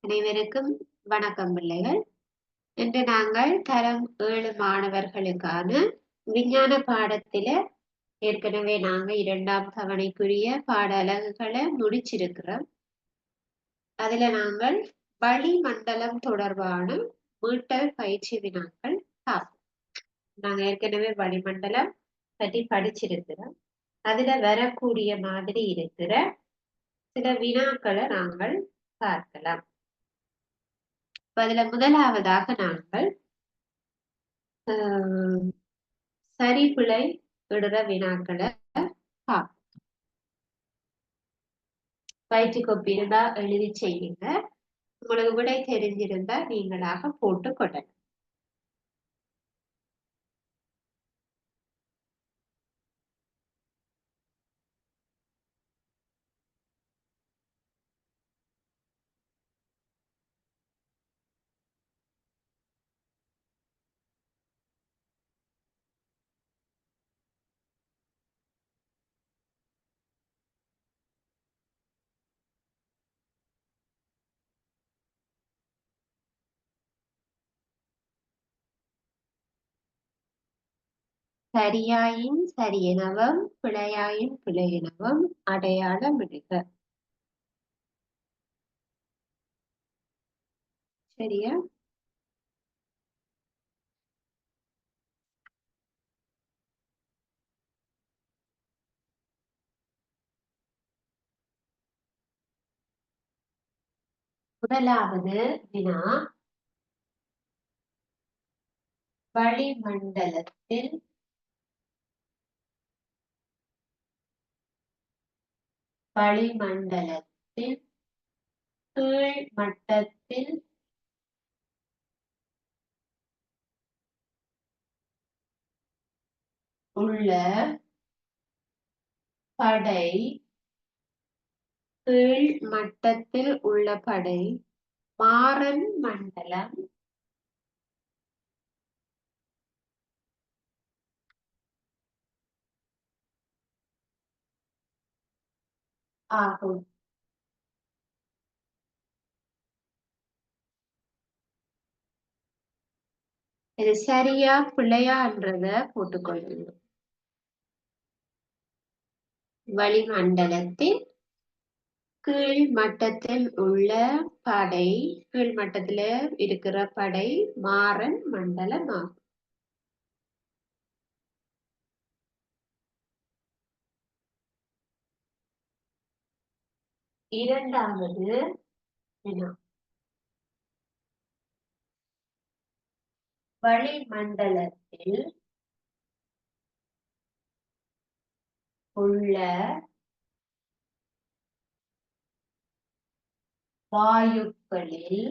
அனைவருக்கும் வணக்கம் பிள்ளைகள். இன்று நாங்கள் தரம் 7 மாணவர்களுக்கான விஞ்ஞான பாடத்தில ஏற்கனவே நாங்க 2ஆம் தவணைக்குரிய பாட அலகுகளை முடிச்சிருக்கிறோம். அதுல நாங்கள் வளிமண்டலம் தொடர்பான மீட்டல் பயிற்சி வினாக்கள் பார்ப்போம். நாங்க ஏற்கனவே வளிமண்டலம் பற்றி படிச்சிருக்கிறோம். அதுல வரக்கூடிய மாதிரி இருக்கிற சில வினாக்களை நாங்கள் பார்க்கலாம். அதுல முதலாவதாக நாங்கள் சரி பிழை விடுற வினாக்களை பார்ப்போம். பயிற்சி கோப்பி இருந்தா எழுதி செய்யுங்க. உங்களுக்கு விடை தெரிஞ்சிருந்தா நீங்களாக போட்டு கொள்ளலாம். சரியாயின் சரியெனவும் பிழையாயின் பிழையெனவும் அடையாளமிடுக. சரியா? முதலாவது வினா, வளிமண்டலத்தில் கீழ் மட்டத்தில் உள்ள படை கீழ் மட்டத்தில் உள்ள படை மாறன் மண்டலம் ஆகும். இது சரியா பிழையான்றத போட்டுக்கொள்ளுங்க. வளிமண்டலத்தின் கீழ் மட்டத்தில் உள்ள படை, கீழ் மட்டத்துல இருக்கிற படை மாறன் மண்டலம் ஆகும். இரண்டாவது வினா, வளிமண்டலத்தில் உள்ள வாயுக்களில்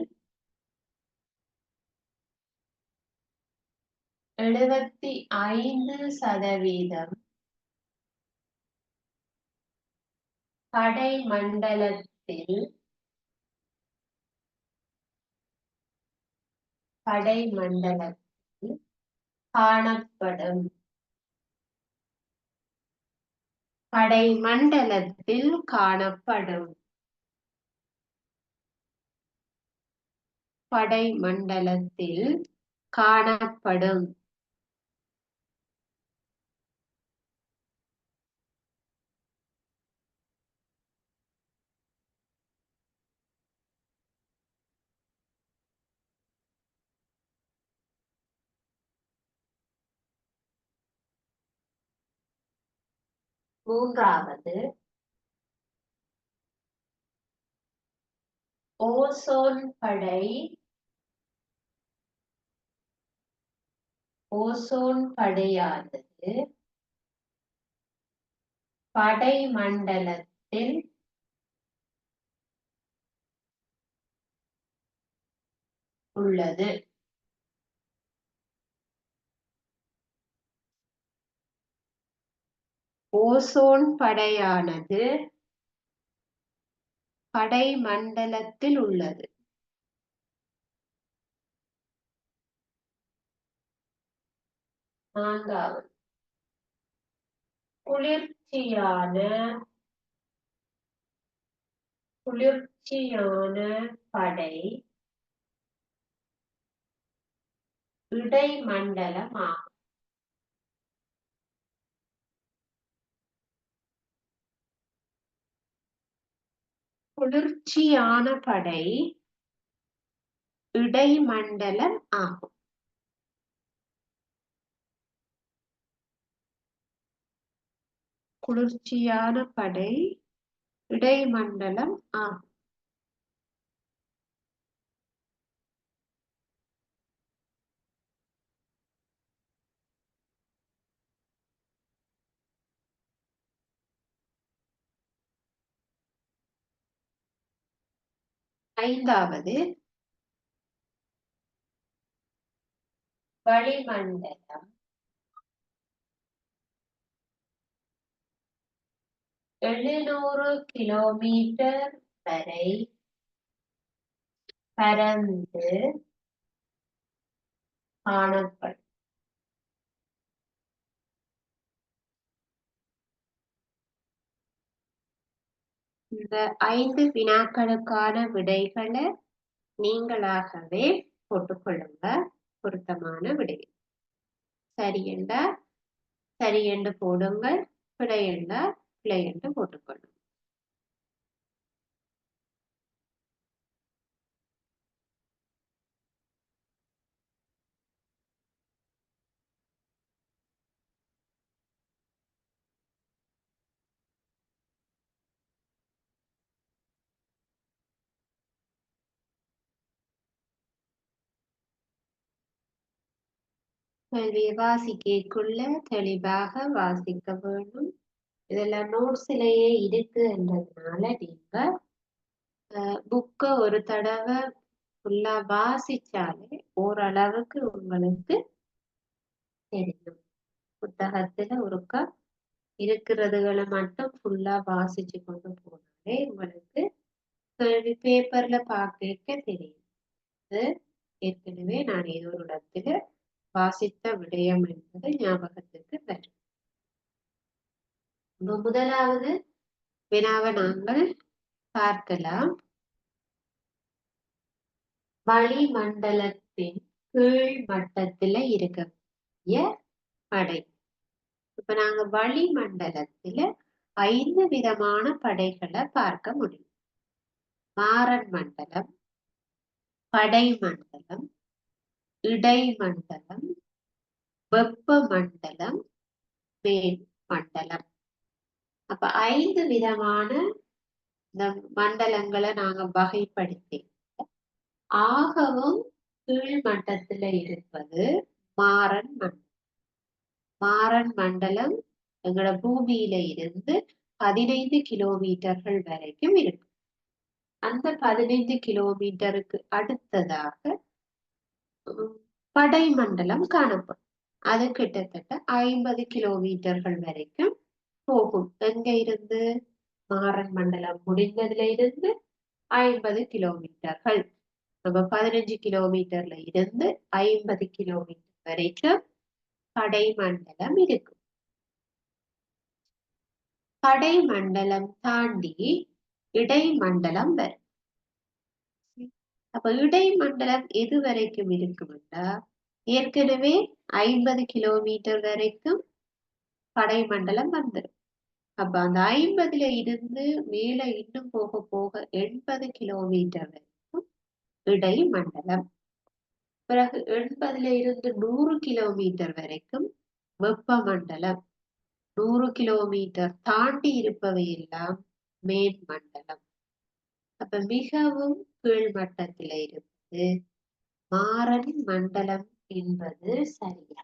75% படைமண்டலத்தில் காணப்படும். படைமண்டலத்தில் காணப்படும். படைமண்டலத்தில் காணப்படும். மூன்றாவது, ஓசோன் படையானது படைமண்டலத்தில் உள்ளது. ஓசோன் படையானது படைமண்டலத்தில் உள்ளது. நான்காவது, குளிர்ச்சியான குளிர்ச்சியான படை இடைமண்டலம் ஆகும். குளிர்ச்சியான படை இடைமண்டலம் ஆகும். குளிர்ச்சியான படை இடைமண்டலம் ஆகும். ஐந்தாவது வளிமண்டலம் 700 கிலோமீட்டர் வரை பரந்து காணப்படும். இந்த 5 வினாக்களுக்கான விடைகளை நீங்களாகவே போட்டுக்கொள்ளுங்க. பொருத்தமான விடை சரி என்றால் சரி என்று போடுங்கள், பிழை என்றால் பிழை என்று போட்டுக்கொள்ளுங்கள். கேள்வியை வாசிக்கக்குள்ள தெளிவாக வாசிக்க வேண்டும். இதெல்லாம் நோட்ஸ்லயே இருக்கு என்றதுனால நீங்க புக்கை ஒரு தடவை ஃபுல்லா வாசிச்சாலே ஓரளவுக்கு உங்களுக்கு தெரியும். புத்தகத்துல ஒருக்கா இருக்கிறதுகளை மட்டும் ஃபுல்லா வாசிச்சு கொண்டு போனாலே உங்களுக்கு கேள்வி பேப்பர்ல பார்க்க தெரியும். ஏற்கனவே நான் ஏதோ ஒரு இடத்துல வாசித்த விடயம் என்பது ஞாபகத்துக்கு வரும். முதலாவது வினாவை நாங்கள் பார்க்கலாம். வளிமண்டலத்தின் கீழ் மட்டத்துல இருக்கக்கூடிய படை. இப்ப நாங்க வளிமண்டலத்துல 5 விதமான படைகளை பார்க்க முடியும். மாறன் மண்டலம், படை மண்டலம், இடைமண்டலம், வெப்ப மண்டலம், மேல் மண்டலம். அப்ப 5 விதமான இந்த மண்டலங்களை நாங்க வகைப்படுத்தி ஆகவும் கீழ் மட்டத்துல இருப்பது மாறன் மண்டலம். மாறன் மண்டலம் எங்களோட பூமியில இருந்து 15 கிலோமீட்டர்கள் வரைக்கும் இருக்கு. அந்த 15 கிலோமீட்டருக்கு அடுத்ததாக படை மண்டலம் காணப்படும். அது கிட்டத்தட்ட 50 கிலோமீட்டர்கள் வரைக்கும் போகும். எங்க இருந்து? மாறன் மண்டலம் முடிந்ததுல இருந்து 50 கிலோமீட்டர்கள். நம்ம 15 கிலோமீட்டர்ல இருந்து 50 கிலோமீட்டர் வரைக்கும் படை மண்டலம் இருக்கு. படை மண்டலம் தாண்டி இடைமண்டலம் வரும். அப்ப இடைமண்டலம் எது வரைக்கும் இருக்கும்னா ஏற்கனவே 50 கிலோமீட்டர் வரைக்கும் படை மண்டலம் வந்துடும். அப்ப அந்த 50ல இருந்து மேல இன்னும் போக போக 80 கிலோமீட்டர் வரைக்கும் இடைமண்டலம். பிறகு 80ல இருந்து 100 கிலோமீட்டர் வரைக்கும் வெப்பமண்டலம். 100 கிலோமீட்டர் தாண்டி இருப்பவை எல்லாம் மேல் மண்டலம். அப்ப மிகவும் கீழ்மட்டத்தில் இருப்பது மாறன் மண்டலம் என்பது சரியா?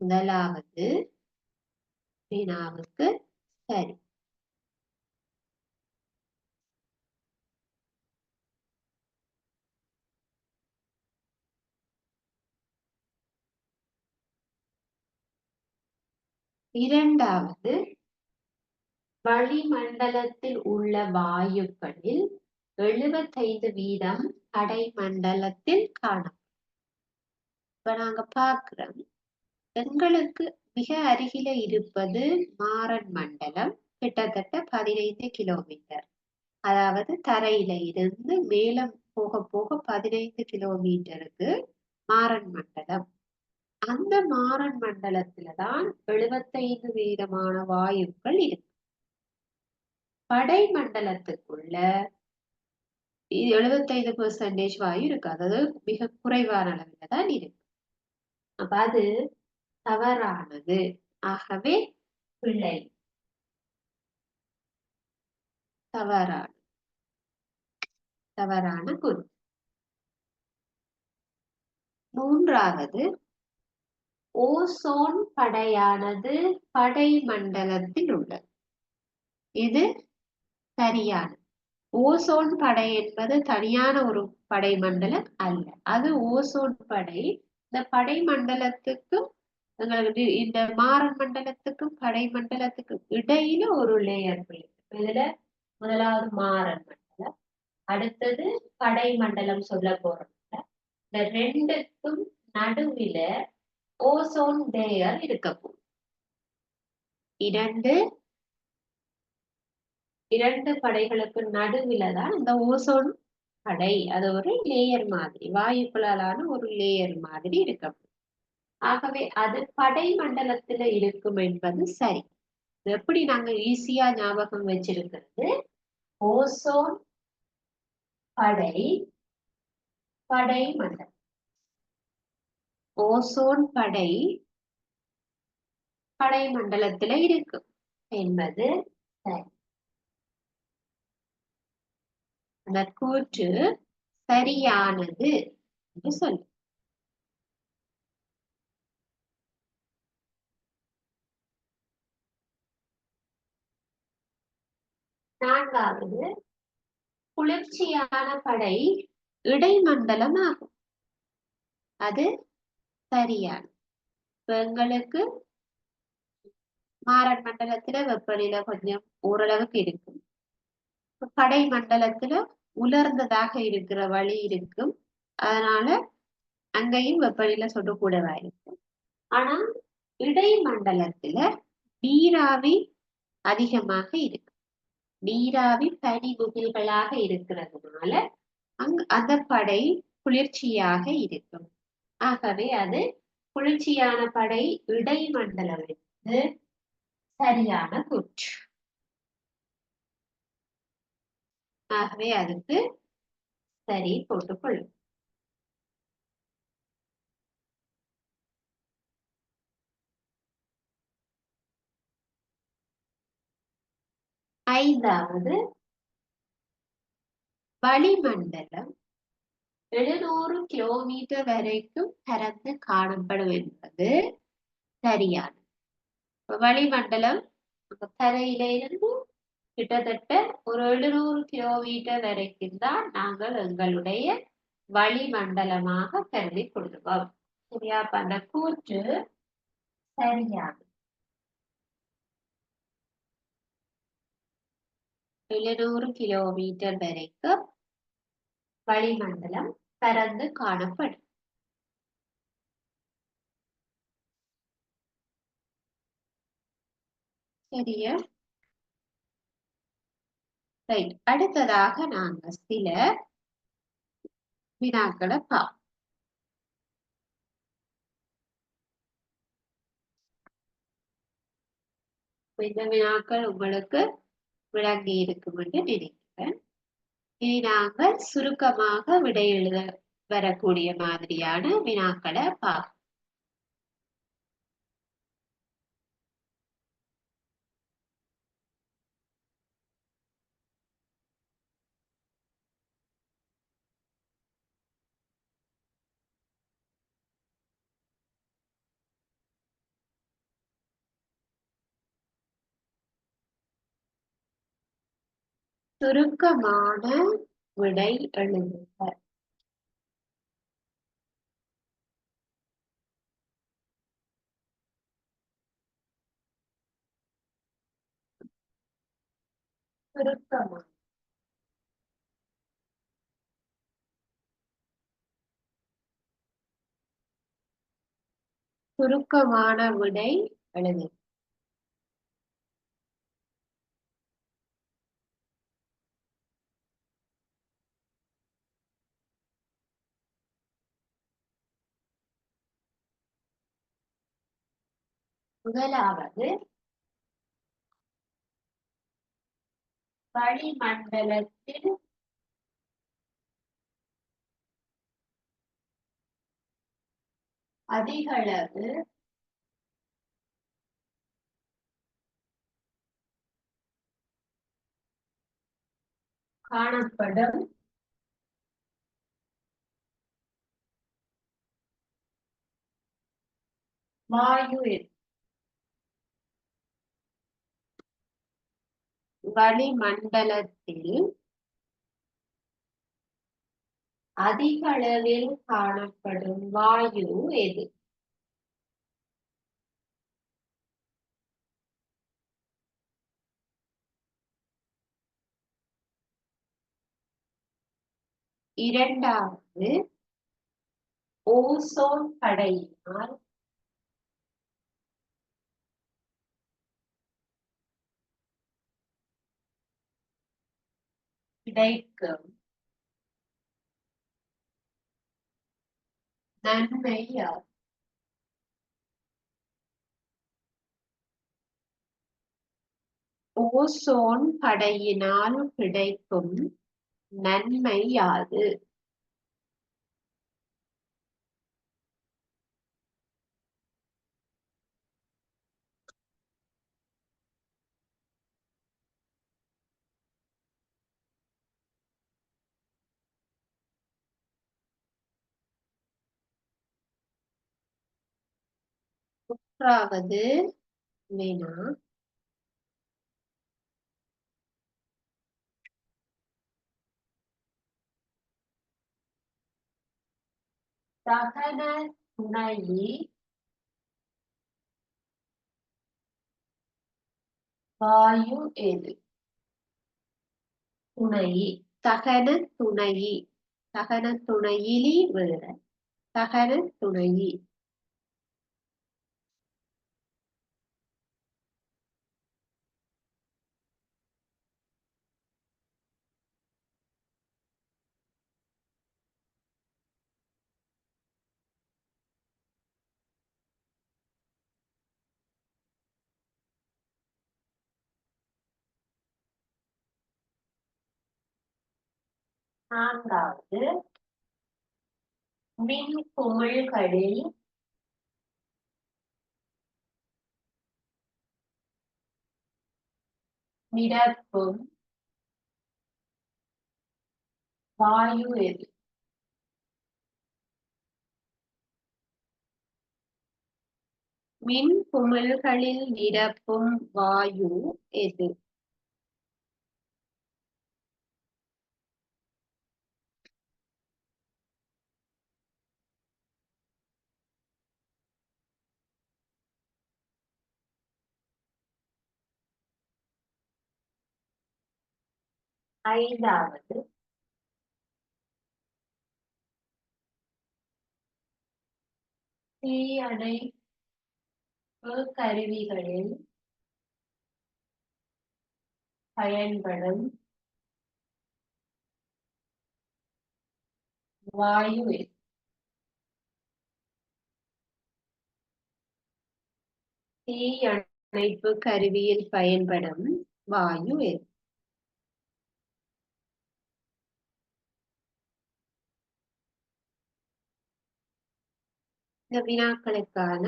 முதலாவது வினாவுக்கு சரி. இரண்டாவது, வளிமண்டலத்தில் உள்ள வாயுக்களில் 75 வீதம் கடைமண்டலத்தில் காணும். இப்ப நாங்க பார்க்கிறோம், எங்களுக்கு மிக அருகில இருப்பது மாறன் மண்டலம், கிட்டத்தட்ட 15 கிலோமீட்டர். அதாவது தரையில இருந்து மேலும் போக போக 15 கிலோமீட்டருக்கு மாறன் மண்டலம். அந்த மாறன் மண்டலத்துலதான் 75% வாயுக்கள் இருக்கு. படை மண்டலத்துக்குள்ள 75% வாயு இருக்கு. அதாவது மிக குறைவான அளவுல தான் இருக்கு. அப்ப அது தவறானது. ஆகவே பிழை. தவறான கூற்று. மூன்றாவது, ஓசோன் படையானது படை மண்டலத்தில் உள்ளது. இது சரியானது. ஓசோன் படை என்பது தனியான ஒரு படை மண்டலம் அல்ல. அது ஓசோன் படை. இந்த படை மண்டலத்துக்கும் எங்களுக்கு இந்த மாறன் மண்டலத்துக்கும் படை மண்டலத்துக்கும் இடையில ஒரு லேயர் இருக்கு. இதுல முதலாவது மாறன் மண்டலம், அடுத்தது படை மண்டலம் சொல்ல போறோம். இந்த ரெண்டுக்கும் நடுவில ஓசோன் லேயர் இருக்க போகுது. இரண்டு படைகளுக்கு நடுவில தான் இந்த ஓசோன் படை. அது ஒரு லேயர் மாதிரி, வாயுக்களாலான ஒரு லேயர் மாதிரி இருக்கும். ஆகவே அது படை மண்டலத்துல இருக்கும் என்பது சரி. எப்படி நாங்க ஈஸியா ஞாபகம் வச்சிருக்கிறது, ஓசோன் படை படை மண்டலம், ஓசோன் படை படை மண்டலத்துல இருக்கும் என்பது சரி. அந்த கூற்று சரியானது என்று சொல்லு. நான்காவது, குளிர்ச்சியான படை இடைமண்டலம் ஆகும். அது சரியான. எங்களுக்கு மாறன் மண்டலத்துல வெப்பநிலை கொஞ்சம் ஓரளவுக்கு இருக்கும். படை மண்டலத்துல உலர்ந்ததாக இருக்கிற வழி இருக்கும். அதனால அங்கேயும் வெப்பநிலை சொட்டு கூடவா இருக்கும். ஆனா இடைமண்டலத்துல நீராவி அதிகமாக இருக்கு. நீராவி பனி முகில்களாக இருக்கிறதுனால அந்த படை குளிர்ச்சியாக இருக்கும். ஆகவே அது குளிர்ச்சியான படை இடைமண்டலம் என்பது சரியான கூற்று. ஆகவே அதுக்கு சரி போட்டுக்கொள்ளும். ஐந்தாவது, வளிமண்டலம் 700 கிலோமீட்டர் வரைக்கும் பரந்து காணப்படும் என்பது சரியானது. வளிமண்டலம் தரையில இருந்து கிட்டத்தட்ட ஒரு 700 கிலோமீட்டர் வரைக்கும் தான் நாங்கள் எங்களுடைய வளிமண்டலமாக கருதி கொள்வோம். சரியா? அந்த கூற்று சரியானது. 700 கிலோமீட்டர் வரைக்கும் வளிமண்டலம் பரந்து காணப்படும். சரியா? ரைட். அடுத்ததாக நாங்க சில வினாக்களை பார்ப்போம். இந்த வினாக்கள் உங்களுக்கு விளங்கி இருக்கும் என்று நினைக்கிறேன். இனி நாங்கள் சுருக்கமாக விடை எழுத வரக்கூடிய மாதிரியான வினாக்களை பார்ப்போம். சுருக்கமான விடை எழுதுக. சுருக்கமான விடை எழுது. முதலாவது வளிமண்டலத்தில் அதிகளவு காணப்படும் வாயு எது? வளிமண்டலத்தில் அதிக அளவில் காணப்படும் வாயு எது? இரண்டாவது, ஓசோன் படையினால் கிடைக்கும் நன்மை யாது? ஓசோன் படையினால் கிடைக்கும் நன்மை யாது? மூன்றாவது வினா, தகன துணையி வாயு எது? துணையி, தகன துணையி, தகன துணையிலி வேற, தகன துணையி. நான்காவது, மின் குமிழ்களில் நிரப்பும் வாயு எது? மின் குமிழ்களில் நிரப்பும் வாயு எது? ஐந்தாவது, தீயணைப்பு கருவிகளில் பயன்படும் வாயு எது? தீயணைப்பு கருவியில் பயன்படும் வாயு எது? இந்த வினாக்களுக்கான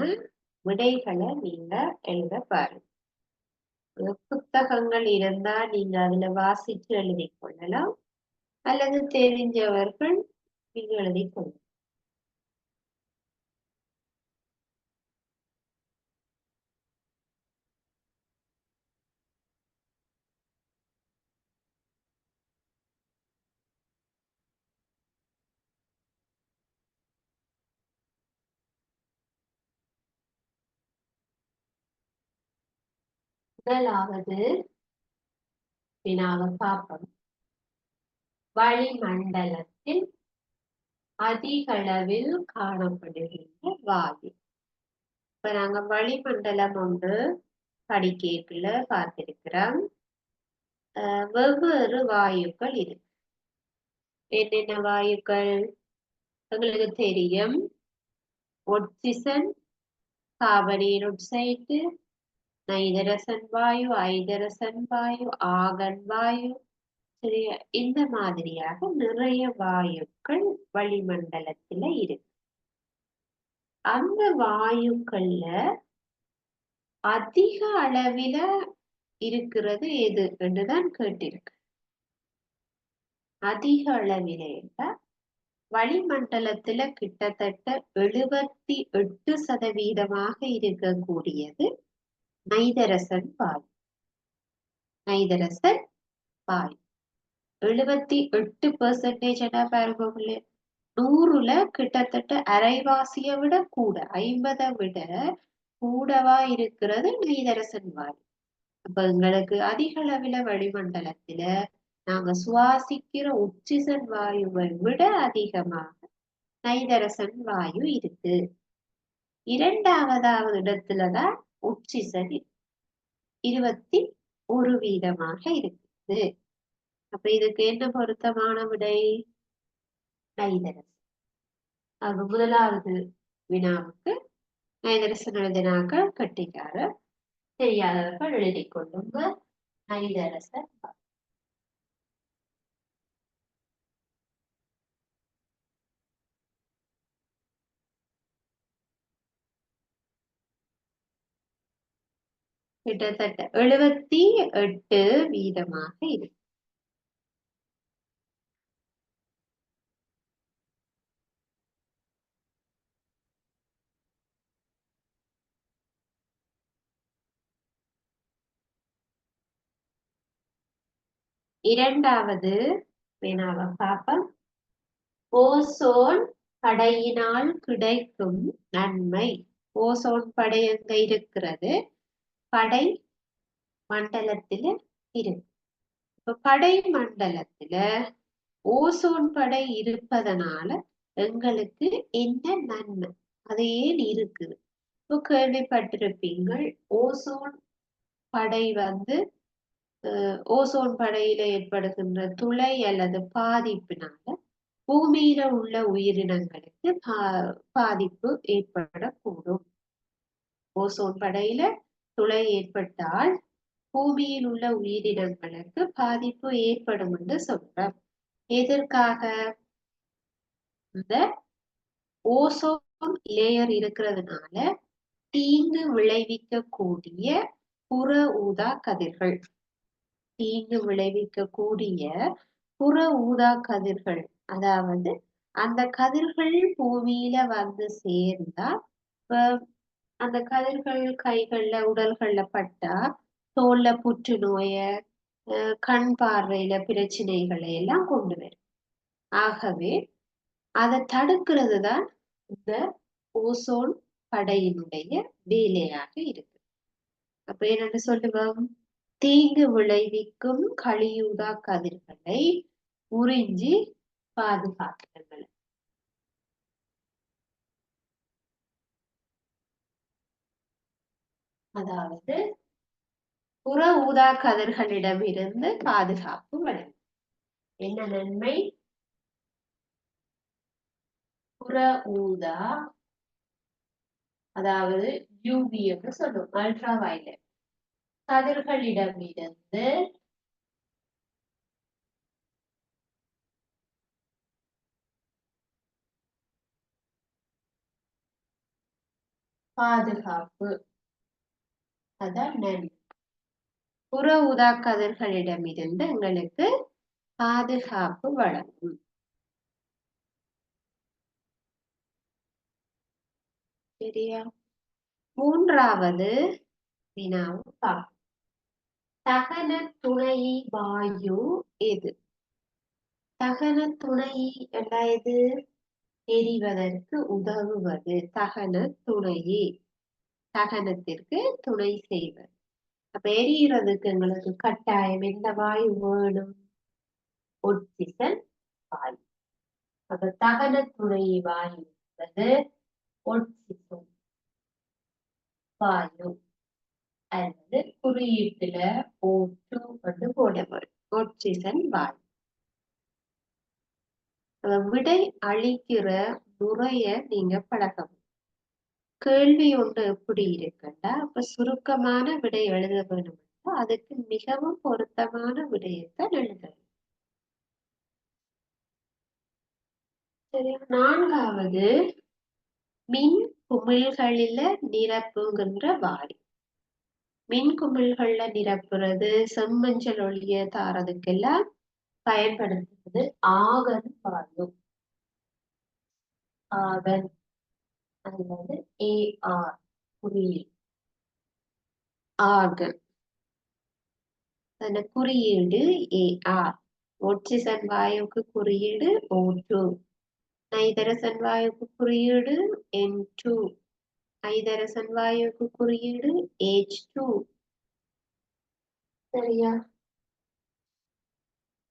விடைகளை நீங்க எழுத பாருங்க. புத்தகங்கள் இருந்தா நீங்க அதுல வாசிச்சு எழுதிக் கொள்ளலாம், அல்லது தெரிஞ்சவர்கள் நீங்க எழுதிக் கொள்ளலாம். முதலாவது வினாவை பார்ப்போம். வளிமண்டலத்தில் அதிகளவில் காணப்படுகின்ற வாயு. இப்ப நாங்க வளிமண்டலம் ஒன்று படிக்கல பார்த்திருக்கிறோம். வெவ்வேறு வாயுக்கள் இருக்கு. என்னென்ன வாயுக்கள் உங்களுக்கு தெரியும்? ஒட்சிசன், கார்பனீரொட்சைட்டு, நைதரசன் வாயு, ஐதரசன் வாயு, ஆகன் வாயு, சரியா? இந்த மாதிரியாக நிறைய வாயுக்கள் வளிமண்டலத்துல இருக்கு. அந்த வாயுக்கள்ல அதிக அளவில இருக்கிறது எது என்றுதான் கேட்டிருக்கு. அதிக அளவில வளிமண்டலத்துல கிட்டத்தட்ட 78% இருக்கக்கூடியது நைதரசன் வாயு. நைதரசன் வாயு 78% பாருங்க. 100ல கிட்டத்தட்ட அரைவாசியை விட கூட, 50 விட கூடவா இருக்கிறது நைதரசன் வாயு. அப்ப எங்களுக்கு அதிக அளவில வளிமண்டலத்துல நாங்க சுவாசிக்கிற ஒக்சிஜன் வாயுவை விட அதிகமாக நைதரசன் வாயு இருக்கு. இரண்டாவது இடத்துலதான் ஒக்சிஜன் 21% இருக்குது. அப்ப இதுக்கு என்ன பொருத்தமான விடை? நைதரசன். அது முதலாவது வினாவுக்கு நைதரசன் எழுதினாக்கள் கட்டிக்காரு, தெரியாதவர்கள் எழுதிக் கொள்ளுங்க. நைதரசன் கிட்டத்தட்ட 78% இருக்கு. இரண்டாவது வினாவை பார்ப்போம். ஓசோன் படையினால் கிடைக்கும் நன்மை. ஓசோன் படை எங்க இருக்கிறது? படை மண்டலத்துல இருக்கு. இப்ப படை மண்டலத்துல ஓசோன் படை இருப்பதனால எங்களுக்கு என்ன நன்மை? அது ஏன் இருக்குது? இப்போ கேள்விப்பட்டிருப்பீங்கள், ஓசோன் படை ஓசோன் படையில ஏற்படுகின்ற துளை அல்லது பாதிப்பினால பூமியில உள்ள உயிரினங்களுக்கு பாதிப்பு ஏற்படக்கூடும். ஓசோன் படையில துளை ஏற்பட்டால் பூமியில் உள்ள உயிரினங்களுக்கு பாதிப்பு ஏற்படும் என்று சொல்றோம். எதற்காக? இந்த ஓசோன் லேயர் இருக்கிறதுனால தீங்கு விளைவிக்கக்கூடிய புற ஊதா கதிர்கள், தீங்கு விளைவிக்கக்கூடிய புற ஊதா கதிர்கள், அதாவது அந்த கதிர்கள் பூமியில சேர்ந்தா, அந்த கதிர்கள் கைகள்ல உடல்கள்ல பட்டா தோல்ல புற்றுநோய, கண் பார்வையில பிரச்சனைகளை எல்லாம் கொண்டு வரும். ஆகவே அதை தடுக்கிறது தான் இந்த ஓசோன் படையினுடைய வேலையாக இருக்கு. அப்ப என்னன்னு சொல்லுவோம்? தீங்கு விளைவிக்கும் கலியூதா கதிர்களை உறிஞ்சி பாதுகாக்கிறது. அதாவது புற ஊதா கதிர்களிடமிருந்து பாதுகாப்பு வழங்கும். என்ன நன்மை? புற ஊதா, அதாவது யூவி என்று சொல்லும், அல்ட்ரா வயலட் கதிர்களிடமிருந்து பாதுகாப்பு. அதான் நன்மை. புற ஊதா கதிர்களிடமிருந்து எங்களுக்கு பாதுகாப்பு வழங்கும். சரியா? மூன்றாவது வினாவும் பார்ப்போம். தகன துணை வாயு எது? தகன துணை எது? எரிவதற்கு உதவுவது தகன துணையே. தகனத்திற்கு துணை செய்வது. அப்ப எரிகிறதுக்கு எங்களுக்கு கட்டாயம் எந்த வாயு வேணும்? ஒட்சிசன் வாயு. அப்ப தகன துணை வாயு என்பது ஒட்சிசன். வாயு அல்லது குறியீட்டுல O2 வந்து போட வரும். ஆக்சிஜன் வாயு. விடை அளிக்கிற முறைய நீங்க பழகவும். கேள்வி ஒன்று எப்படி இருக்குன்னா, அப்ப சுருக்கமான விடை எழுத வேணும். அதுக்கு மிகவும் பொருத்தமான விடயத்தை எழுதணும். சரியா? 4வது மின் குமிழ்களில நிரப்புகின்ற வாடி. மின் குமிழ்கள்ல நிரப்புறது செம்மஞ்சள் ஒளிய தாரதுக்கெல்லாம் பயன்படுத்துவது ஆகன் வாயு. ஆகன் அல்லது AR குறியீடு. ஆகன் அதன் குறியீடு AR. ஆக்சிஜன் வாயுக்கு குறியீடு O2. நைதரசன் வாயுக்கு குறியீடு N2. ஐதரசன் வாயுக்கு குறியீடு H2. சரியா?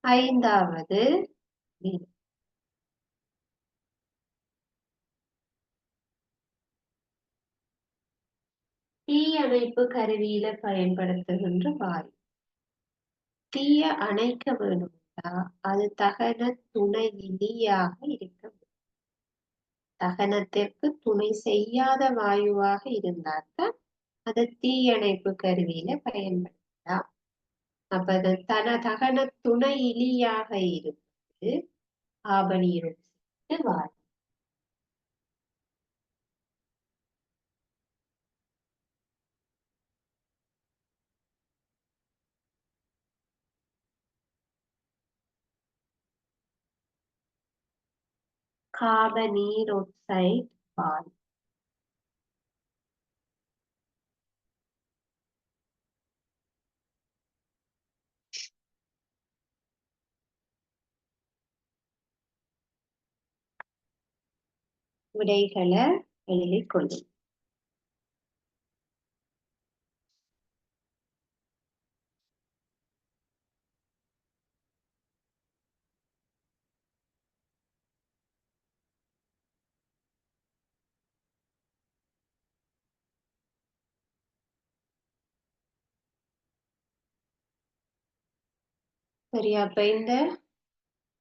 5வது தீயணைப்பு கருவியில பயன்படுத்துகின்ற வாயு. தீய அணைக்க வேண்டும்னா அது தகன துணையிலியாக இருக்க வேண்டும். தகனத்திற்கு துணை செய்யாத வாயுவாக இருந்தால்தான் அது தீயணைப்பு கருவியில பயன்படுத்தலாம். அப்ப அது தகன துணையிலியாக இருப்பது காபனீரொட்சைட்டு வாயு. காபனீரொட்சைட் வாயு. விடைகளை எழுதிக் கொள்ளும். சரியா? அப்ப இந்த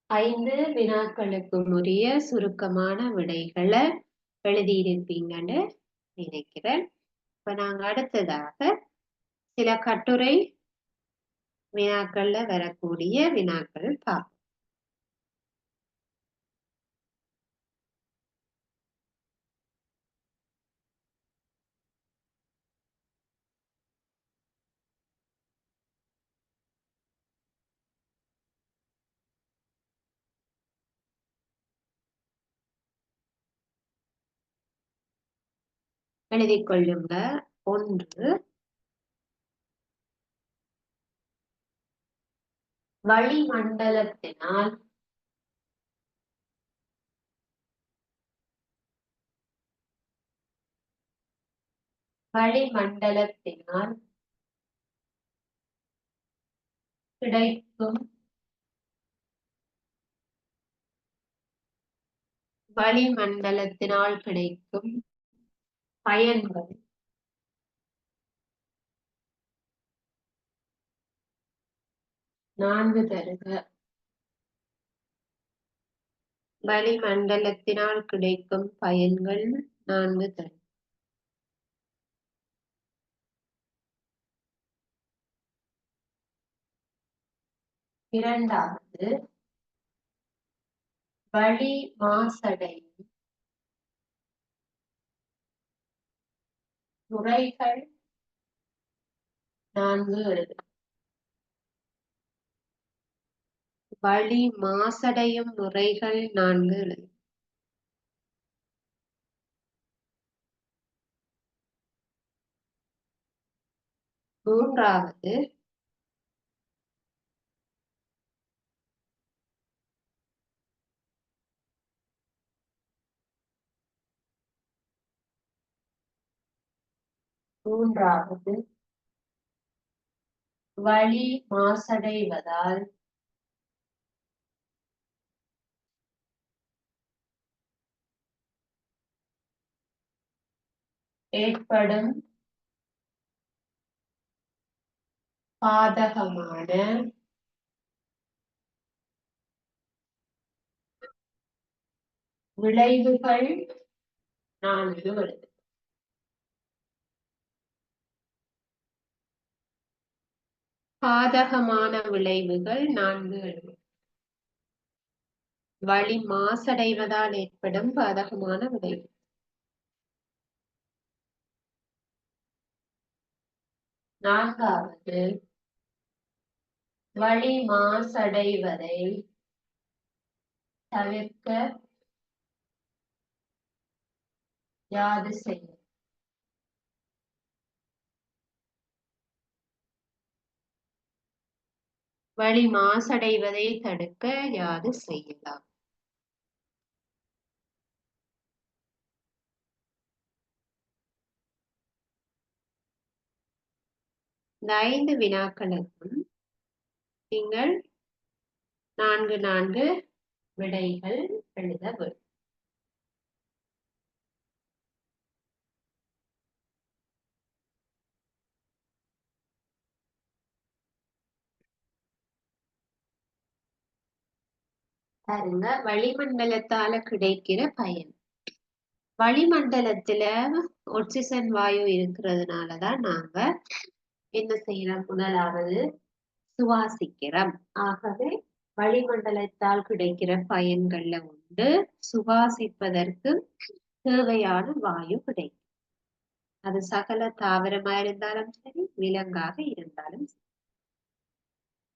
5 வினாக்களுக்கு உரிய சுருக்கமான விடைகளை எழுதியிருப்பீங்கன்னு நினைக்கிறேன். இப்ப நாங்க அடுத்ததாக சில கட்டுரை வினாக்கள்ல வரக்கூடிய வினாக்கள் பார்ப்போம். எழுதிக் கொள்ளுங்க. 1. வளிமண்டலத்தினால் வளிமண்டலத்தினால் கிடைக்கும் வளிமண்டலத்தினால் கிடைக்கும் பயன்கள் 4 தருக. வளிமண்டலத்தினால் கிடைக்கும் பயன்கள் 4 தருக. 2வது வளி மாசடையும் முறைகள் 4 எழுது. வளி மாசடையும் முறைகள் 4 எழுது. 3வது வளி மாசடைவதால் ஏற்படும் பாதகமான விளைவுகள் 4 வருது. பாதகமான விளைவுகள் 4 வருது. வளி மாசடைவதால் ஏற்படும் பாதகமான விளைவு. நான்காவது, வளி மாசடைவதை தவிர்க்க யாது செய்யும்? வளி மாசடைவதை தடுக்க யாது செய்யலாம்? இந்த 5 வினாக்களுக்கும் நீங்கள் 4 விடைகள் எழுத வேண்டும். பாருங்க, வளிமண்டலத்தால கிடைக்கிற பயன். வளிமண்டலத்துல ஆக்சிஜன் வாயு இருக்கிறதுனாலதான் நாங்க என்ன செய்யறோம்? முதலாவது சுவாசிக்கிறோம். ஆகவே வளிமண்டலத்தால் கிடைக்கிற பயன்கள்ல உண்டு சுவாசிப்பதற்கு தேவையான வாயு கிடைக்கும். அது சகல தாவரமா இருந்தாலும் சரி, விலங்காக இருந்தாலும் சரி.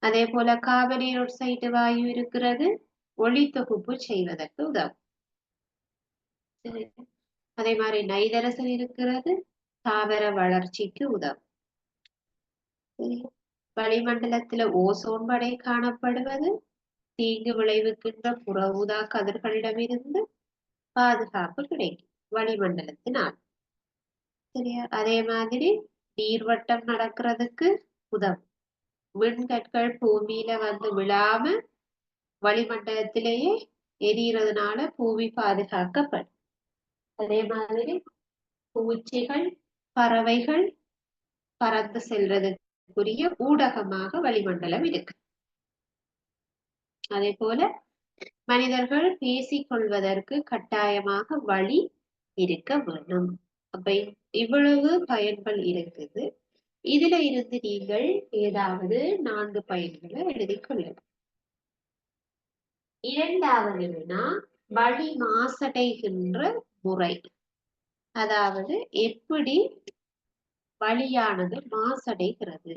அதே போல கார்பன் டை ஆக்சைடு வாயு இருக்கிறது, ஒளி தொகுப்பு செய்வதற்கு உதவும். அதே மாதிரி நைதரசன் இருக்கிறது, தாவர வளர்ச்சிக்கு உதவும். வளிமண்டலத்துல ஓசோன் படை காணப்படுவது தீங்கு விளைவிக்கின்ற புற ஊதா கதிர்களிடமிருந்து பாதுகாப்பு கிடைக்கும் வளிமண்டலத்தினால். சரியா? அதே மாதிரி நீர்வட்டம் நடக்கிறதுக்கு உதவும். விண்கற்கள் பூமியில வந்து விழாம வளிமண்டலத்திலேயே எரியறதுனால பூமி பாதுகாக்கப்படும். அதே மாதிரி பூச்சிகள், பறவைகள் பறந்து செல்றதுக்குரிய ஊடகமாக வளிமண்டலம் இருக்கு. அதே போல மனிதர்கள் பேசிக் கொள்வதற்கு கட்டாயமாக வழி இருக்க வேண்டும். அப்ப இவ்வளவு பயன்கள் இருக்குது. இதுல இருந்து நீங்கள் ஏதாவது 4 பயன்களை எழுதிக் கொள்ளலாம். இரண்டாவது வினா, வளி மாசடைகின்ற முறை. அதாவது எப்படி வளியானது மாசடைகிறது?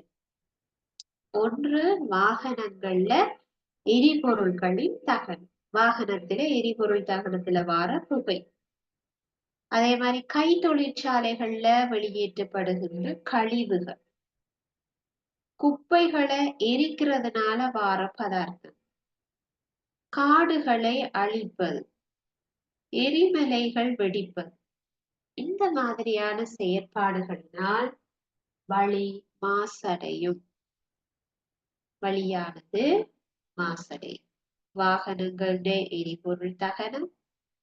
ஒன்று, வாகனங்கள்ல எரிபொருள்களின் தகனம். வாகனத்துல எரிபொருள் தகனத்துல வார புகை. அதே மாதிரி கை தொழிற்சாலைகள்ல வெளியேற்றப்படுகின்ற கழிவுகள், குப்பைகளை எரிக்கிறதுனால வார பதார்த்தம், காடுகளை அழிப்பது, எரிமலைகள் வெடிப்பது. இந்த மாதிரியான செயற்பாடுகளினால் வளி மாசடையும். வளியானது மாசடையும். வாகனங்களுடைய எரிபொருள் தகனம்,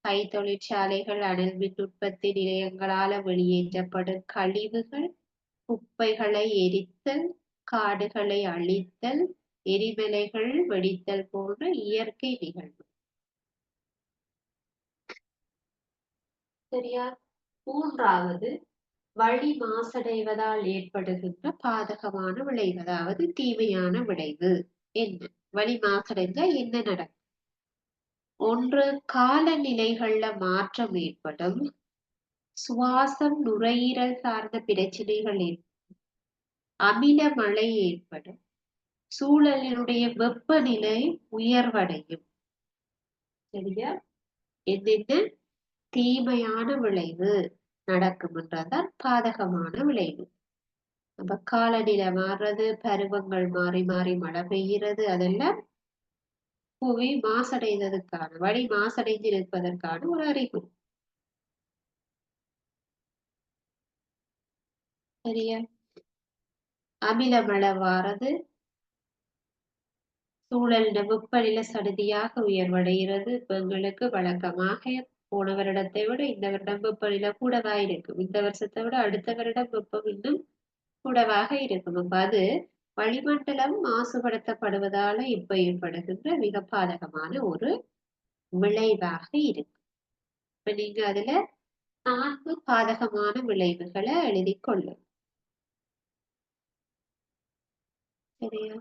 கை தொழிற்சாலைகள், அனல் மின் உற்பத்தி நிலையங்களால வெளியேற்றப்படும் கழிவுகள், குப்பைகளை எரித்தல், காடுகளை அழித்தல், எரிமலைகள் வெடித்தல் போன்ற இயற்கை நிகழ்வு. சரியா? மூன்றாவது, வளி மாசடைவதால் ஏற்படுகின்ற பாதகமான விளைவு, அதாவது தீமையான விளைவு என்ன? வளி மாசடைந்தா என்ன நடக்கும்? ஒன்று, காலநிலைகள்ல மாற்றம் ஏற்படும். சுவாசம், நுரையீரல் சார்ந்த பிரச்சனைகள் ஏற்படும். அமில மழை ஏற்படும். சூழலினுடைய வெப்பநிலை உயர்வடையும். சரியா? என்னென்ன தீமையான விளைவு நடக்கும் என்றால் பாதகமான விளைவு. நம்ம காலநிலை மாறுறது, பருவங்கள் மாறி மாறி மழை பெய்கிறது, அதெல்லாம் புவி மாசடைந்ததுக்கான, வளி மாசடைந்திருப்பதற்கான ஒரு அறிகுறி. சரியா? அமில மழை வாரது, சூழல் வெப்பநிலை சடுதியாக உயர்வடைகிறது. இப்ப எங்களுக்கு வழக்கமாக போன வருடத்தை விட இந்த வருடம் வெப்பநிலை கூடவா இருக்கும். இந்த வருஷத்தை விட அடுத்த வருடம் வெப்பம் இன்னும் கூடவாக இருக்கும். அப்ப அது வளிமண்டலம் மாசுபடுத்தப்படுவதால இப்ப ஏற்படுகின்ற மிக பாதகமான ஒரு விளைவாக இருக்கு. இப்ப நீங்க அதுல 4 பாதகமான விளைவுகளை எழுதி கொள்ளும். சரியா?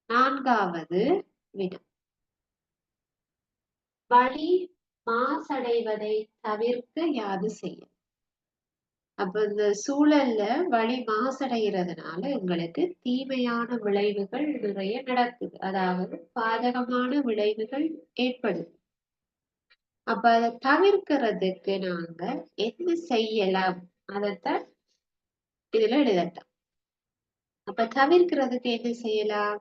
4வது வினா, வளி மாசடைவதை தவிர்க்க யாது செய்யும்? அப்ப இந்த சூழல்ல வளி மாசடைகிறதுனால எங்களுக்கு தீமையான விளைவுகள் நிறைய நடக்குது. அதாவது பாதகமான விளைவுகள் ஏற்படுது. அப்ப அதை தவிர்க்கிறதுக்கு நாங்க என்ன செய்யலாம்? அதைத்தான் இதுல எழுதட்டும். அப்ப தவிர்க்கிறதுக்கு என்ன செய்யலாம்?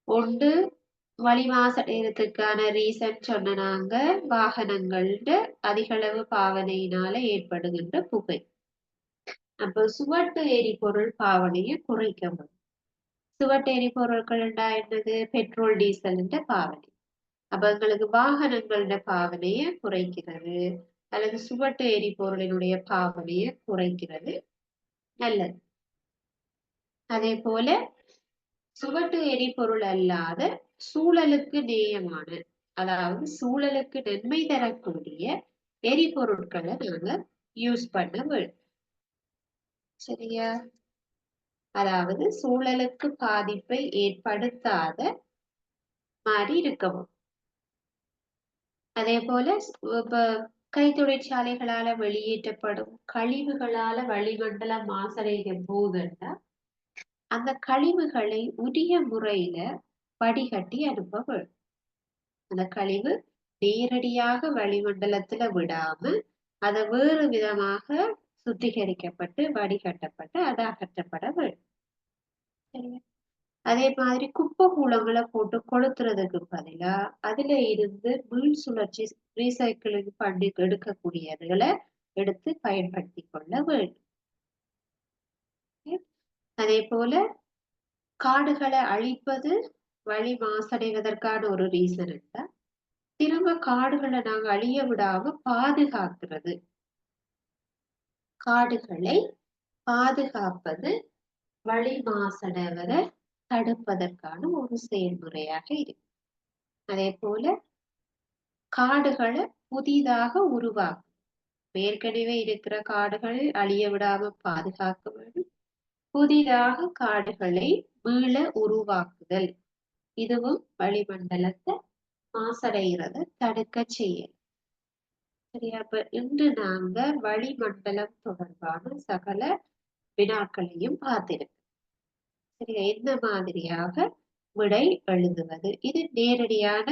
ஒன்று, வளி மாசடைகிறதுக்கான ரீசன் சொன்ன நாங்க வாகனங்கள்ட அதிகளவு பாவனையினால ஏற்படுகின்ற புகை. அப்ப சுவட்டு எரிபொருள் பாவனையை குறைக்க முடியும். சுவட்டு எரிபொருட்கள் என்னது? பெட்ரோல் டீசல் பாவனை. அப்ப எங்களுக்கு வாகனங்களோட பாவனையை குறைக்கிறது அல்லது சுவட்டு எரிபொருளினுடைய பாவனையை குறைக்கிறது நல்லது. அதே போல சுவட்டு எரிபொருள் அல்லாத சூழலுக்கு நேயமான, அதாவது சூழலுக்கு நன்மை தரக்கூடிய எரிபொருட்களை நாங்க யூஸ் பண்ண வேண்டும். சரியா? அதாவது சூழலுக்கு பாதிப்பை ஏற்படுத்தாத மாதிரி இருக்கவும். அதே போல இப்ப கைத்தொழிற்சாலைகளால வெளியேற்றப்படும் கழிவுகளால வளிமண்டலம் மாசடையும் போதுன்னா அந்த கழிவுகளை உரிய முறையில வடிகட்டி அனுப்ப வேண்டும். அந்த கழிவு நேரடியாக வளிமண்டலத்துல விடாம அதை வேறு விதமாக சுத்திகரிக்கப்பட்டு வடிகட்டப்பட்டு அது அகற்றப்பட வேண்டும். சரியா? அதே மாதிரி குப்பை கூளங்களை போட்டு கொளுத்துறதுக்கு பதிலா அதுல இருந்து மீள் சுழற்சி ரீசைக்கிளிங் பண்ணி எடுக்கக்கூடியதுகளை எடுத்து பயன்படுத்தி கொள்ள வேண்டும். அதே போல காடுகளை அழிப்பது வளி மாசடைவதற்கான ஒரு ரீசன் இருந்தா திரும்ப காடுகளை நாங்க அழிய விடாம பாதுகாக்கிறது. காடுகளை பாதுகாப்பது வளி மாசடைவதை தடுப்பதற்கான ஒரு செயல்முறையாக இருக்கு. அதே போல காடுகளை புதிதாக உருவாக்கும். ஏற்கனவே இருக்கிற காடுகள் அழிய விடாம பாதுகாக்க வேண்டும். புதிதாக காடுகளை மீள உருவாக்குதல், இதுவும் வளிமண்டலத்தை மாசடைகிறத தடுக்க செய்யும். சரியா? அப்ப இன்று நாங்க வளிமண்டலம் தொடர்பான சகல வினாக்களையும் பார்த்திருக்கோம். சரியா? எந்த மாதிரியாக விடை எழுதுவது, இது நேரடியான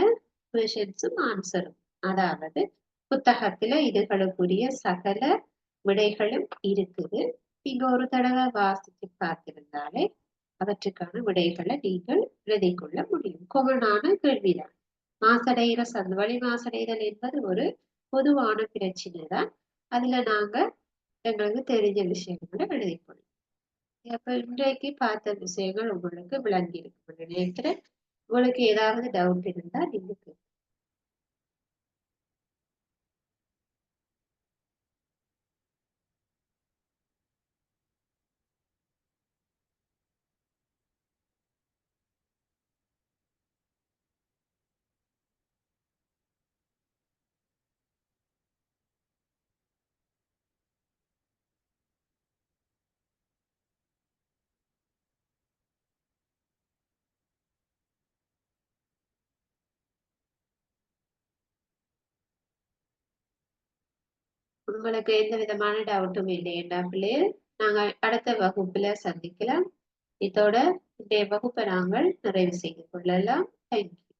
கொஷின்ஸும் ஆன்சரும். அதாவது புத்தகத்துல இதுகளுக்குரிய சகல விடைகளும் இருக்குது. நீங்க ஒரு தடவை வாசிச்சு பார்த்திருந்தாலே அவற்றுக்கான விடைகளை நீங்கள் எழுதி கொள்ள முடியும். கொமனான கேள்விதான். மாசடைகிற வளி மாசடைதல் என்பது ஒரு பொதுவான பிரச்சனை தான். அதுல நாங்க எங்களுக்கு தெரிஞ்ச விஷயங்களை எழுதிக்கொள்ளும். அப்ப இன்றைக்கு பார்த்த விஷயங்கள் உங்களுக்கு விளங்கி இருக்கு நினைக்கிறேன். உங்களுக்கு ஏதாவது டவுட் இருந்தா நீங்க உங்களுக்கு எந்த விதமான டவுட்டும் இல்லை என்றாலே நாங்க அடுத்த வகுப்புல சந்திக்கலாம். இதோட இன்றைய வகுப்பை நாங்கள் நிறைவு செய்து கொள்ளலாம். தேங்க்யூ.